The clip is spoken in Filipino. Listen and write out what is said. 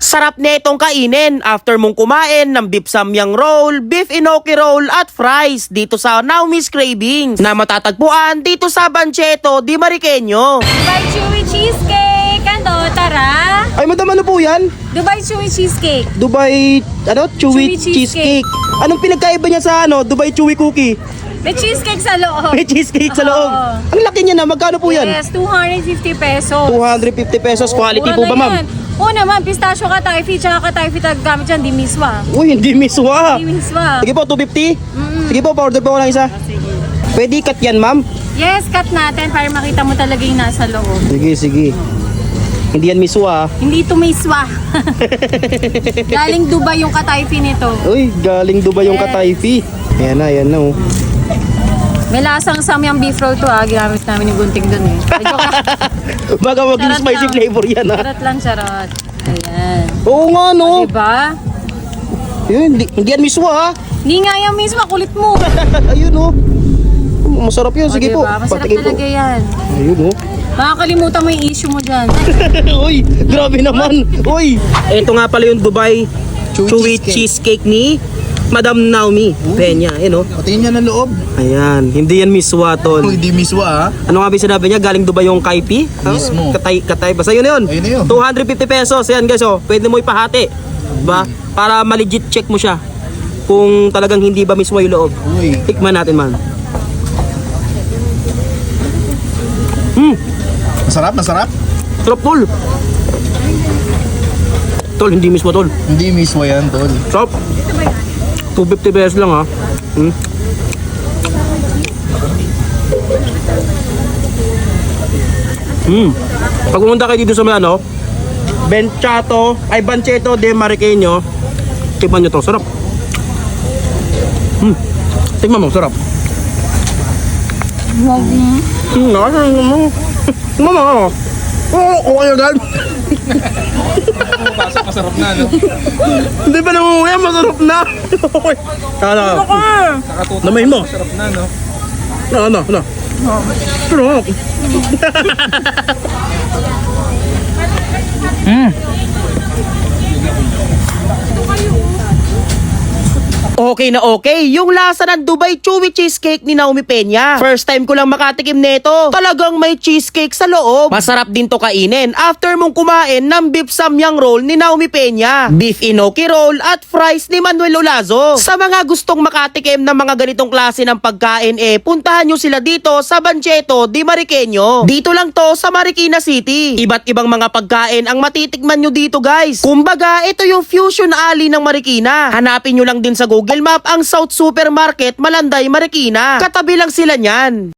Sarap netong kainin after mong kumain ng beef samyang roll, beef inoki roll at fries dito sa Naumi's Cravings na matatagpuan dito sa Bancheto di Mariqueño. Dubai Chewy Cheesecake! Ano, tara! Ay madam, ano po yan? Dubai Chewy Cheesecake. Dubai, Chewy Chewy cheesecake. Anong pinagkaiba niya sa Dubai Chewy Cookie? May cheesecake sa loob. May cheesecake sa loob. Oo. Ang laki niya na, magkano po yan? Yes, 250 pesos. 250 pesos, quality po ba ma'am? Oo naman, pistachio ka tayo, tsaka ka tayo gamit dyan, di miswa. Uy, hindi miswa. Di miswa. Sige po, 250? Sige po, pa-order po ako ng isa. Sige. Pwede cut yan ma'am? Yes, cut natin para makita mo talaga yung nasa loob. Sige. Hindi yan miswa. Hindi ito miswa. Galing Dubai yung katayfi nito. Uy, galing Dubai yung Yes. katayfi. Ayan na oh. May lasang samyang beef roll to ginamit namin yung gunting dun eh. Medyo Baka maging Charot spicy lang. flavor yan ha. charot lang, charot. Ayan. Oo nga no. Diba? Yun, hindi yan miswa ha. Hindi nga yung mismo, kulit mo. Ayun oh. Masarap yun, sige po. Diba? Masarap Patikim po. talaga yan. Ayun oh. Makakalimutan mo yung issue mo dyan. Uy, grabe naman. Uy. Ito nga pala yung Dubai Chewy Cheesecake ni Madam Naomi Peña. Ayun oh. Patingin niya ng loob. Ayan, hindi yan miswa tol. Kung hindi miswa ha. Ano nga ba yung sinabi niya? Galing Dubai yung kaipi? Mismo. Katay. Basta yun yun. Ayun na yun. 250 pesos. Ayan guys, oh. Pwede mo ipahati. Diba? Para ma-legit check mo siya. Kung talagang hindi ba mismo yung loob. Uy. Tikman natin man. Masarap, masarap. Sarap tol. Tol, hindi mismo tol. Hindi miswa yan, tol. Sarap. 250 pesos lang ha. Pag pumunta kayo dito sa Bancheto de Mariqueño, tikman nyo to, sarap. Tikman mo, sarap. Tikman mo. Oo, kayo dad. Pasok, masarap na, no? Hindi pa naman yan, masarap na. Kala ka. Namayin mo. Masarap na, no? Ano? Sarap. Okay na okay, yung lasa ng Dubai Chewy Cheesecake ni Naomi Peña. First time ko lang makatikim nito. Talagang may cheesecake sa loob. Masarap din to kainin after mong kumain ng beef samyang roll ni Naomi Peña, beef inoki roll at fries ni Manuel Olazo. Sa mga gustong makatikim ng mga ganitong klase ng pagkain puntahan nyo sila dito sa Bancheto di Mariqueño. Dito lang to sa Marikina City. Iba't ibang mga pagkain ang matitikman nyo dito guys. Kumbaga, ito yung Fusion Alley ng Marikina. Hanapin nyo lang din sa Google Map ang South Supermarket Malanday, Marikina. Katabi lang sila niyan.